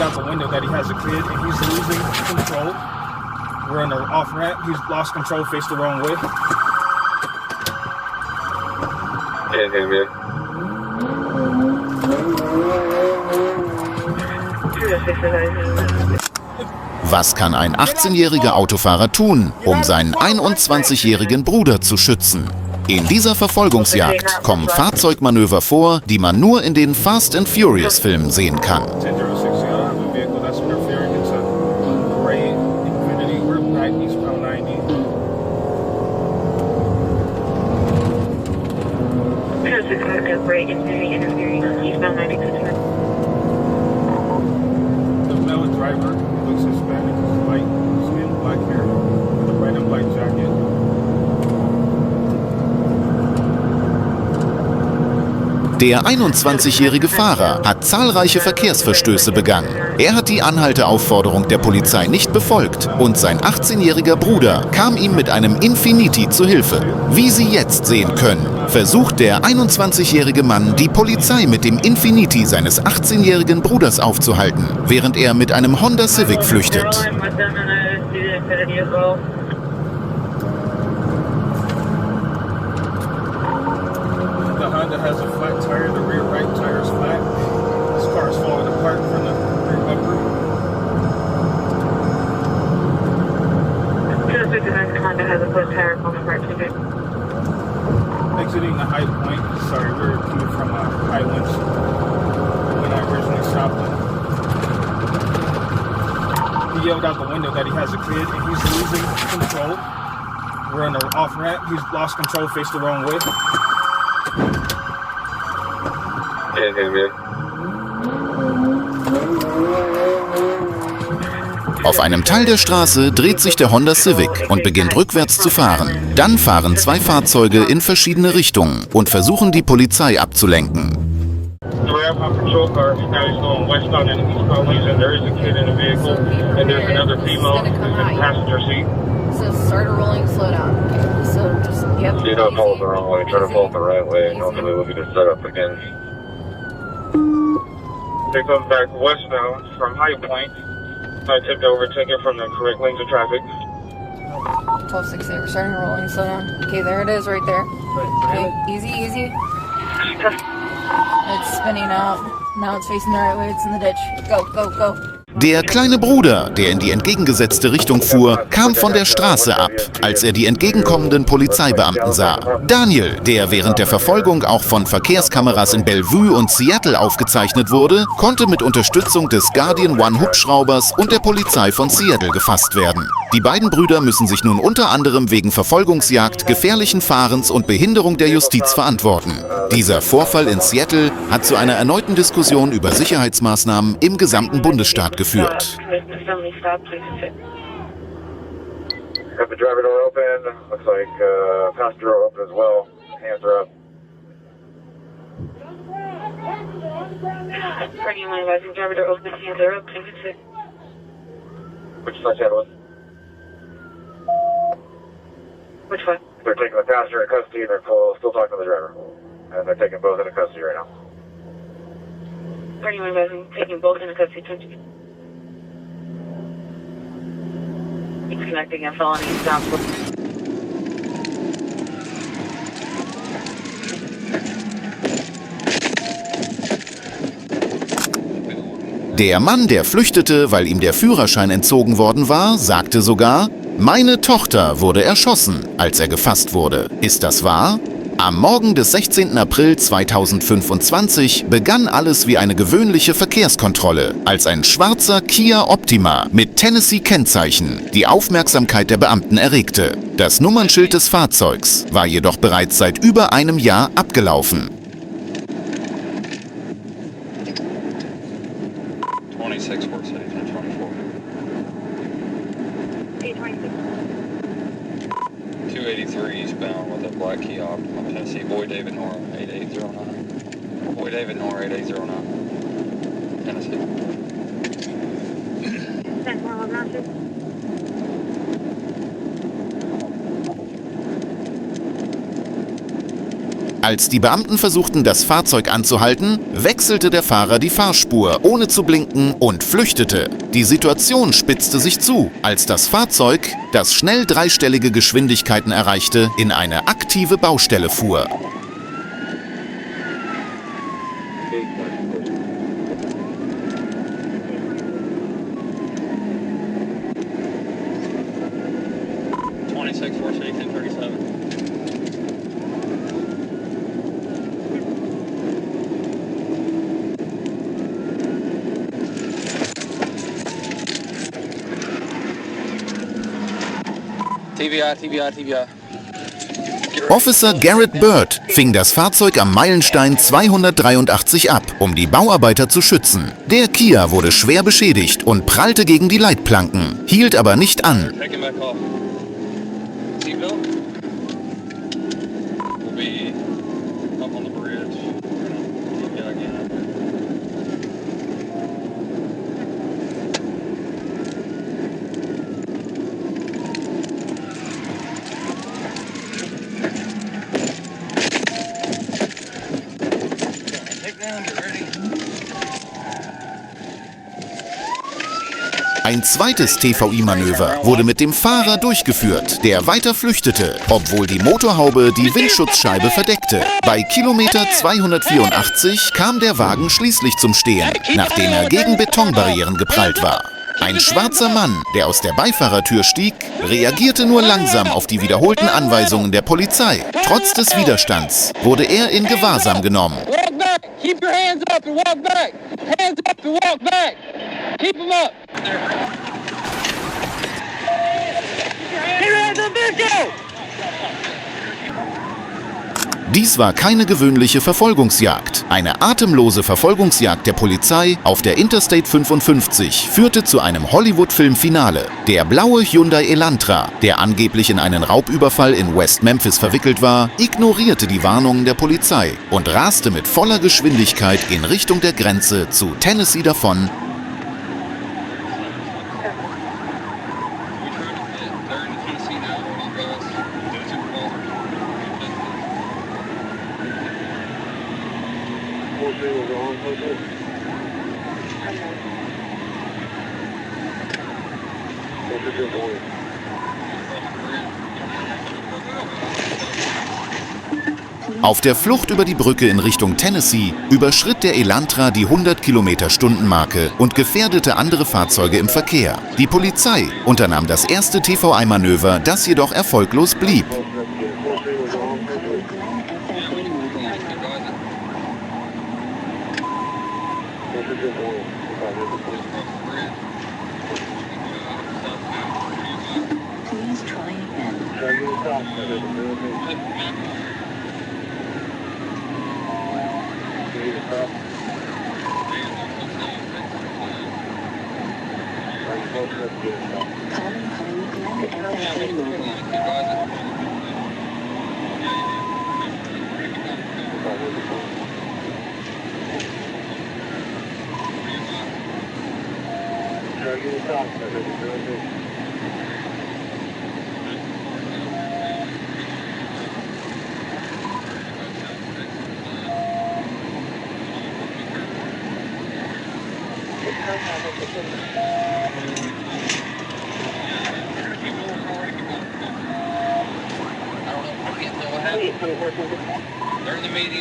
yelled out the window that he has a kid and he's losing control. We're in an off ramp. He's lost control, faced the wrong way. Hey, man. Was kann ein 18-jähriger Autofahrer tun, um seinen 21-jährigen Bruder zu schützen? In dieser Verfolgungsjagd kommen Fahrzeugmanöver vor, die man nur in den Fast and Furious Filmen sehen kann. The male driver looks Hispanic, light skin, black hair, with a red and white jacket. Der 21-jährige Fahrer hat zahlreiche Verkehrsverstöße begangen. Er hat die Anhalteaufforderung der Polizei nicht befolgt und sein 18-jähriger Bruder kam ihm mit einem Infiniti zu Hilfe. Wie Sie jetzt sehen können, versucht der 21-jährige Mann, die Polizei mit dem Infiniti seines 18-jährigen Bruders aufzuhalten, während er mit einem Honda Civic flüchtet. The Honda has a flat tire, the rear right tire is flat. This car is falling apart from the rear bumper. Honda has a flat tire falling apart too. Exiting the High Point. Sorry, we're coming from Highlands when I originally stopped him. He yelled out the window that he has a kid and he's losing control. We're in an off ramp. He's lost control, faced the wrong way. Hey, man. Auf einem Teil der Straße dreht sich der Honda Civic und beginnt rückwärts zu fahren. Dann fahren zwei Fahrzeuge in verschiedene Richtungen und versuchen die Polizei abzulenken. Do not follow the wrong way. Try to follow the right way, and hopefully we'll get it set up again. They come back westbound from High Point. I tipped over ticket from the correct lanes of traffic. 1268, we're starting rolling, slow down. Okay, there it is right there. Okay, easy, easy. It's spinning out. Now it's facing the right way, it's in the ditch. Go, go, go. Der kleine Bruder, der in die entgegengesetzte Richtung fuhr, kam von der Straße ab, als er die entgegenkommenden Polizeibeamten sah. Daniel, der während der Verfolgung auch von Verkehrskameras in Bellevue und Seattle aufgezeichnet wurde, konnte mit Unterstützung des Guardian One Hubschraubers und der Polizei von Seattle gefasst werden. Die beiden Brüder müssen sich nun unter anderem wegen Verfolgungsjagd, gefährlichen Fahrens und Behinderung der Justiz verantworten. Dieser Vorfall in Seattle hat zu einer erneuten Diskussion über Sicherheitsmaßnahmen im gesamten Bundesstaat geführt. Have the driver door open. Looks like passenger door open as well. Hands are up. Driver door open, hands are up. Which side channel was? Which one? They're taking the passenger in custody and they're still talking to the driver. And they're taking both into custody right now. Taking both into custody. Connecting a felony stop. Der Mann, der flüchtete, weil ihm der Führerschein entzogen worden war, sagte sogar: Meine Tochter wurde erschossen, als er gefasst wurde. Ist das wahr? Am Morgen des 16. April 2025 begann alles wie eine gewöhnliche Verkehrskontrolle, als ein schwarzer Kia Optima mit Tennessee-Kennzeichen die Aufmerksamkeit der Beamten erregte. Das Nummernschild des Fahrzeugs war jedoch bereits seit über einem Jahr abgelaufen. 26 Port City 1024. 283 eastbound with a black Kia Optima, Tennessee, Boy David Nora 8809. Boy David Nora 8809. Tennessee. Als die Beamten versuchten, das Fahrzeug anzuhalten, wechselte der Fahrer die Fahrspur, ohne zu blinken, und flüchtete. Die Situation spitzte sich zu, als das Fahrzeug, das schnell dreistellige Geschwindigkeiten erreichte, in eine aktive Baustelle fuhr. TBI. Officer Garrett Bird fing das Fahrzeug am Meilenstein 283 ab, um die Bauarbeiter zu schützen. Der Kia wurde schwer beschädigt und prallte gegen die Leitplanken, hielt aber nicht an. Ein zweites TVI-Manöver wurde mit dem Fahrer durchgeführt, der weiter flüchtete, obwohl die Motorhaube die Windschutzscheibe verdeckte. Bei Kilometer 284 kam der Wagen schließlich zum Stehen, nachdem er gegen Betonbarrieren geprallt war. Ein schwarzer Mann, der aus der Beifahrertür stieg, reagierte nur langsam auf die wiederholten Anweisungen der Polizei. Trotz des Widerstands wurde er in Gewahrsam genommen. Keep your hands up and walk back. Hands up and walk back. Keep them up. Keep your hands up, Bisco. Dies war keine gewöhnliche Verfolgungsjagd. Eine atemlose Verfolgungsjagd der Polizei auf der Interstate 55 führte zu einem Hollywood-Filmfinale. Der blaue Hyundai Elantra, der angeblich in einen Raubüberfall in West Memphis verwickelt war, ignorierte die Warnungen der Polizei und raste mit voller Geschwindigkeit in Richtung der Grenze zu Tennessee davon. Auf der Flucht über die Brücke in Richtung Tennessee überschritt der Elantra die 100 km/h-Marke und gefährdete andere Fahrzeuge im Verkehr. Die Polizei unternahm das erste TVI-Manöver, das jedoch erfolglos blieb.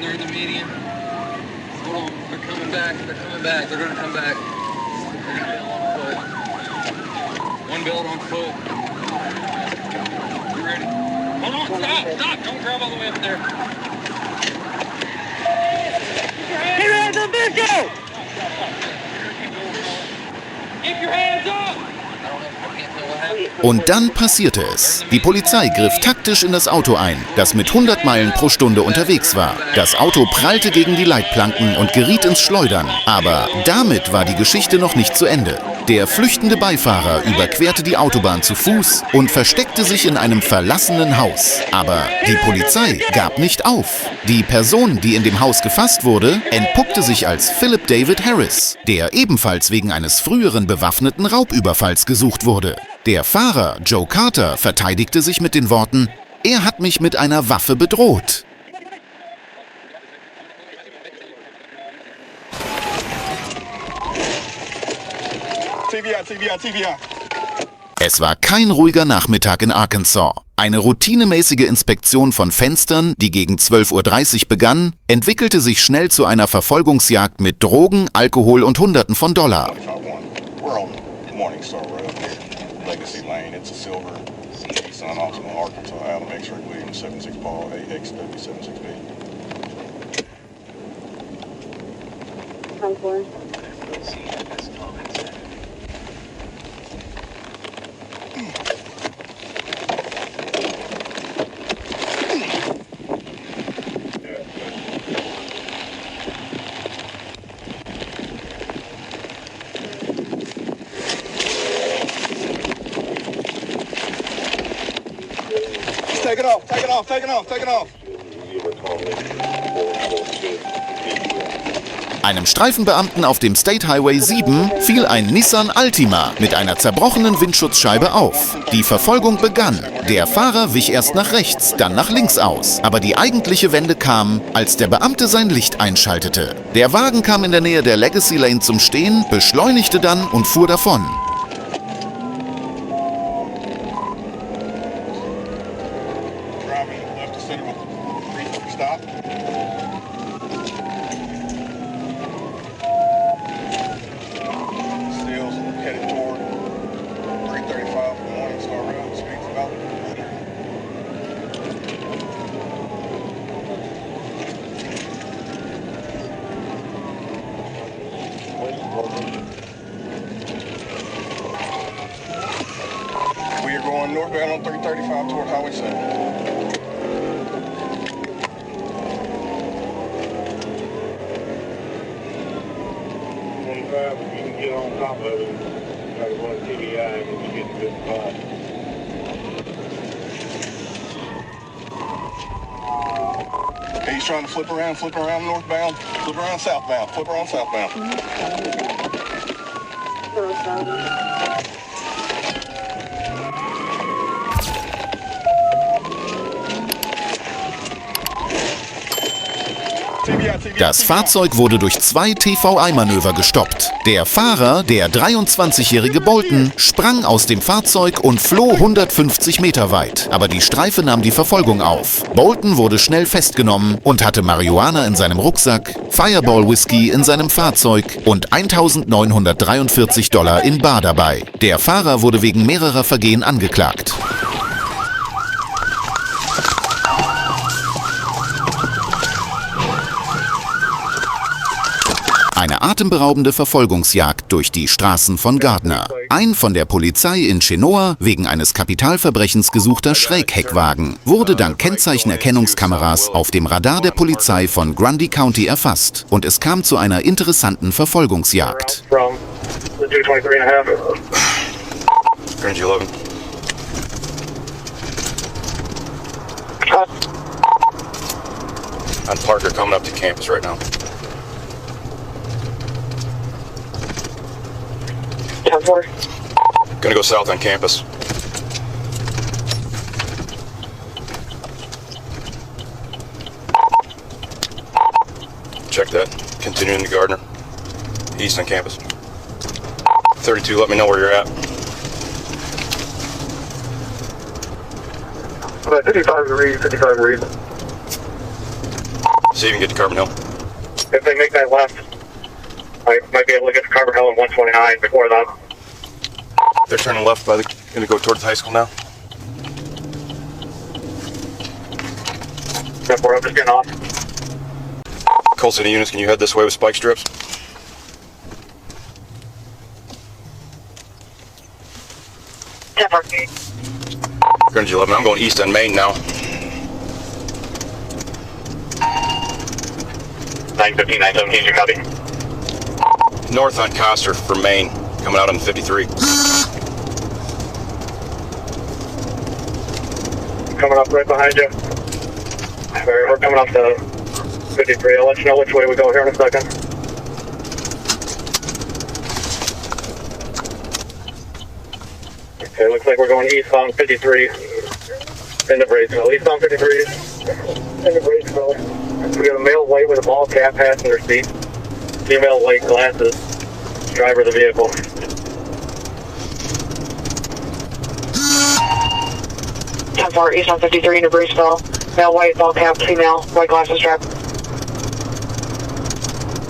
They're in the median. Hold on, they're coming back, they're gonna come back. One build on foot. You ready? Hold on, stop, don't drive all the way up there. Keep your hands up, Bisco. Keep your hands up. Und dann passierte es. Die Polizei griff taktisch in das Auto ein, das mit 100 Meilen pro Stunde unterwegs war. Das Auto prallte gegen die Leitplanken und geriet ins Schleudern. Aber damit war die Geschichte noch nicht zu Ende. Der flüchtende Beifahrer überquerte die Autobahn zu Fuß und versteckte sich in einem verlassenen Haus. Aber die Polizei gab nicht auf. Die Person, die in dem Haus gefasst wurde, entpuppte sich als Philip David Harris, der ebenfalls wegen eines früheren bewaffneten Raubüberfalls gesucht wurde. Der Fahrer, Joe Carter, verteidigte sich mit den Worten: „Er hat mich mit einer Waffe bedroht." TBI. Es war kein ruhiger Nachmittag in Arkansas. Eine routinemäßige Inspektion von Fenstern, die gegen 12:30 Uhr begann, entwickelte sich schnell zu einer Verfolgungsjagd mit Drogen, Alkohol und Hunderten von Dollar. We're on Morningstar Road, Legacy Lane. It's a silver Nissan Altima Arkansas Adam X-ray Williams 76 Paul AXW76B. Take it off. Einem Streifenbeamten auf dem State Highway 7 fiel ein Nissan Altima mit einer zerbrochenen Windschutzscheibe auf. Die Verfolgung begann. Der Fahrer wich erst nach rechts, dann nach links aus. Aber die eigentliche Wende kam, als der Beamte sein Licht einschaltete. Der Wagen kam in der Nähe der Legacy Lane zum Stehen, beschleunigte dann und fuhr davon. We are going northbound on 335 toward Highway 7. If you can get on top of it, try to run TBI and you get a good spot. He's trying to flip around northbound, flip around southbound. Das Fahrzeug wurde durch 2 TVI-Manöver gestoppt. Der Fahrer, der 23-jährige Bolton, sprang aus dem Fahrzeug und floh 150 Meter weit. Aber die Streife nahm die Verfolgung auf. Bolton wurde schnell festgenommen und hatte Marihuana in seinem Rucksack, Fireball Whisky in seinem Fahrzeug und $1.943 in bar dabei. Der Fahrer wurde wegen mehrerer Vergehen angeklagt. Eine atemberaubende Verfolgungsjagd durch die Straßen von Gardner. Ein von der Polizei in Chenoa wegen eines Kapitalverbrechens gesuchter Schrägheckwagen wurde dank Kennzeichenerkennungskameras auf dem Radar der Polizei von Grundy County erfasst und es kam zu einer interessanten Verfolgungsjagd. Range 11. On Parker coming up to campus right now. Gonna go south on campus. Check that. Continuing to Gardner. East on campus. 32, let me know where you're at. 55 Reed. See if you can get to Carbon Hill. If they make that left, I might be able to get to Carbon Hill in 129 before that. They're turning left by the, gonna go towards the high school now. Before I'm just getting off. Coal City units, can you head this way with spike strips? Greenwich 11, I'm going east on Main now. 915, 917, you copy? North on Coster for Main, coming out on 53. Coming up right behind you. We're coming up to 53. I'll let you know which way we go here in a second. Okay, looks like we're going eastbound 53 into Braceville. Eastbound 53 into Braceville. We got a male white with a ball cap, passenger seat. Female white glasses, driver of the vehicle. 10-4, East on 53 into Braceville. Male, white, ball cap, female, white glasses strap.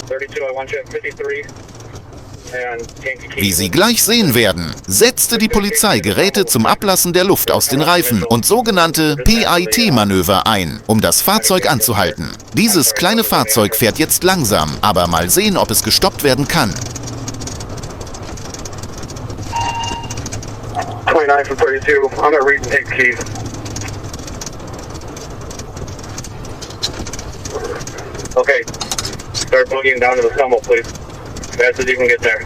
32, I want you at 53. Wie Sie gleich sehen werden, setzte die Polizei Geräte zum Ablassen der Luft aus den Reifen und sogenannte PIT-Manöver ein, um das Fahrzeug anzuhalten. Dieses kleine Fahrzeug fährt jetzt langsam, aber mal sehen, ob es gestoppt werden kann. 29 from 32, I'm gonna read and take keys. Okay, start boogieing down to the stumble, please. Fast as you can get there.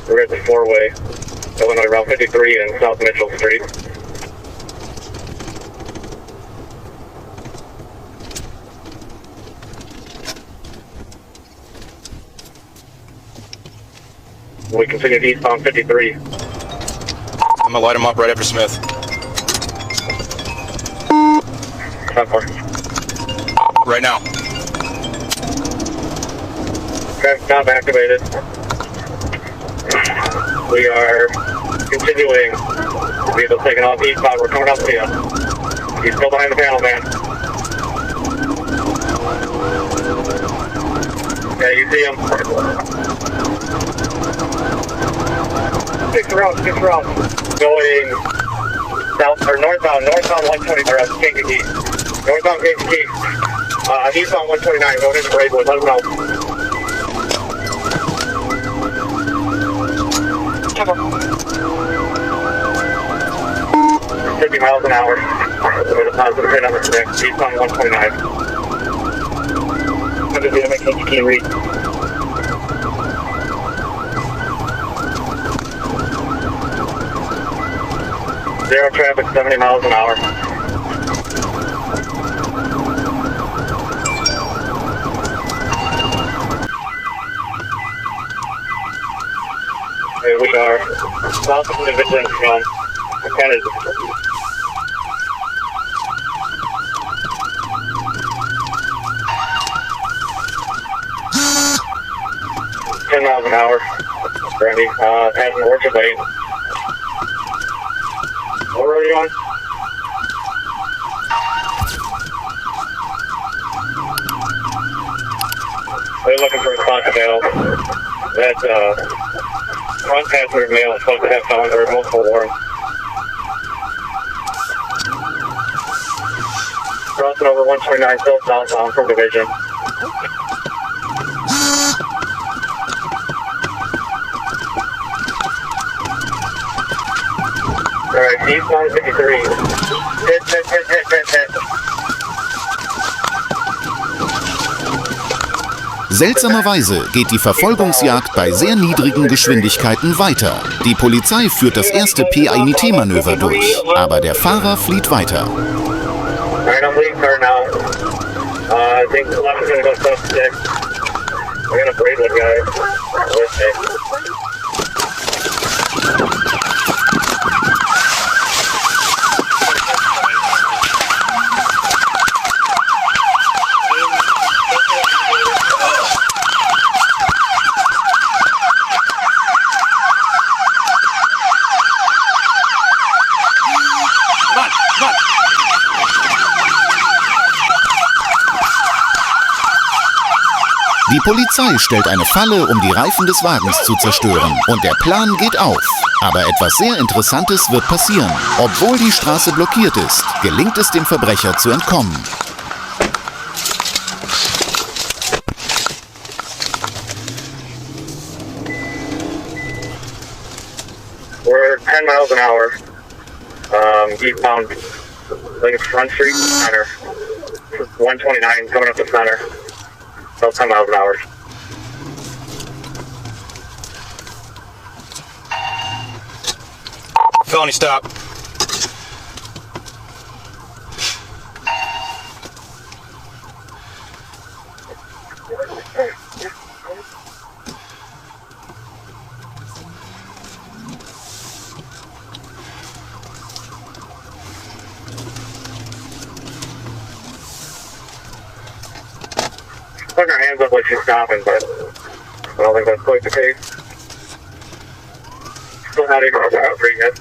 We're at the 4-way, Illinois Route 53 and South Mitchell Street. We continue to eastbound 53. I'm gonna light him up right after Smith. 10-4. Right now. Traffic stop activated. We are continuing. Vehicle taking off eastbound. We're coming up to you. He's still behind the panel, man. Yeah, you see him. 6 routes. Going south or northbound 120 or Kankakee. Northbound Kankakee. Eastbound 129, going into Braidwood, let him know. 50 miles an hour. With a positive hit on the next. Eastbound 129. I'm just gonna make Kankakee read. Zero traffic, 70 miles an hour. We are south of the division from Kennedy. $10 miles an hour. Randy, passing Orchard Lane. What road are you on? They're looking for a spot to bail. That's front passenger male is supposed to have felons or multiple warrants. Crossing over 129 still southbound from division. Alright, eastbound 53. Hit. Seltsamerweise geht die Verfolgungsjagd bei sehr niedrigen Geschwindigkeiten weiter. Die Polizei führt das erste PIT-Manöver durch, aber der Fahrer flieht weiter. Alright, I'm leading car now. I think the left is gonna go south 6. I got a Braidwood guy with me. Die Polizei stellt eine Falle, um die Reifen des Wagens zu zerstören. Und der Plan geht auf. Aber etwas sehr Interessantes wird passieren. Obwohl die Straße blockiert ist, gelingt es dem Verbrecher zu entkommen. We're 10 miles an hour. Eastbound, I think it's Front Street, center. 129 coming up the center. About 10 miles an hour. Felony stop. Putting her hands up like she's stopping, but I don't think that's quite the case. still out here for you guys.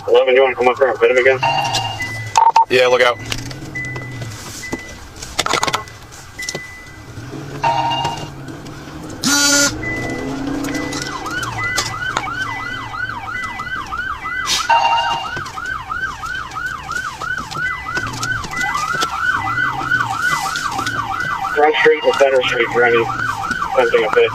11, you want to come up here and fit him again? Yeah, look out. Front Street and Center Street for any something a bit.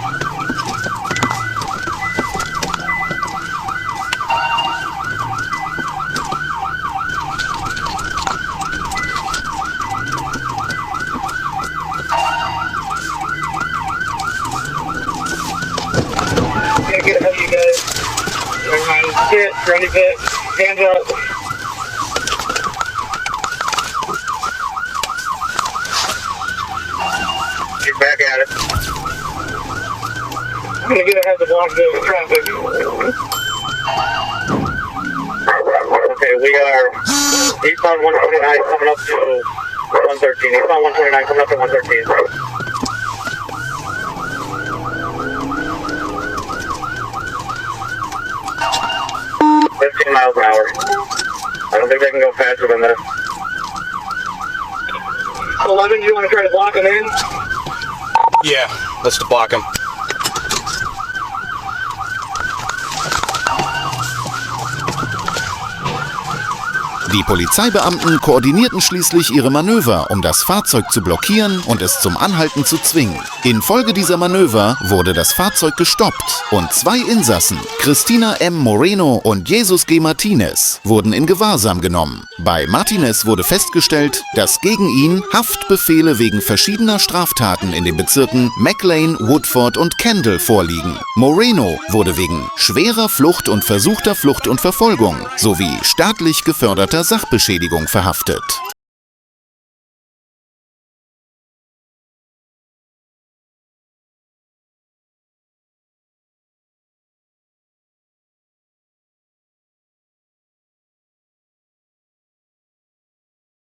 Gonna get ahead of you guys. Everybody sit, ready fit, hands up. Get back at it. I'm gonna get ahead to block the traffic. Okay, we are eastbound 129 coming up to 113. Eastbound 129 coming up to 113. 15 miles an hour. I don't think they can go faster than that. 11, do you want to try to block them in? Yeah, let's block him. Die Polizeibeamten koordinierten schließlich ihre Manöver, um das Fahrzeug zu blockieren und es zum Anhalten zu zwingen. Infolge dieser Manöver wurde das Fahrzeug gestoppt und 2 Insassen, Christina M. Moreno und Jesus G. Martinez, wurden in Gewahrsam genommen. Bei Martinez wurde festgestellt, dass gegen ihn Haftbefehle wegen verschiedener Straftaten in den Bezirken McLean, Woodford und Kendall vorliegen. Moreno wurde wegen schwerer Flucht und versuchter Flucht und Verfolgung sowie staatlich geförderter Sachbeschädigung verhaftet.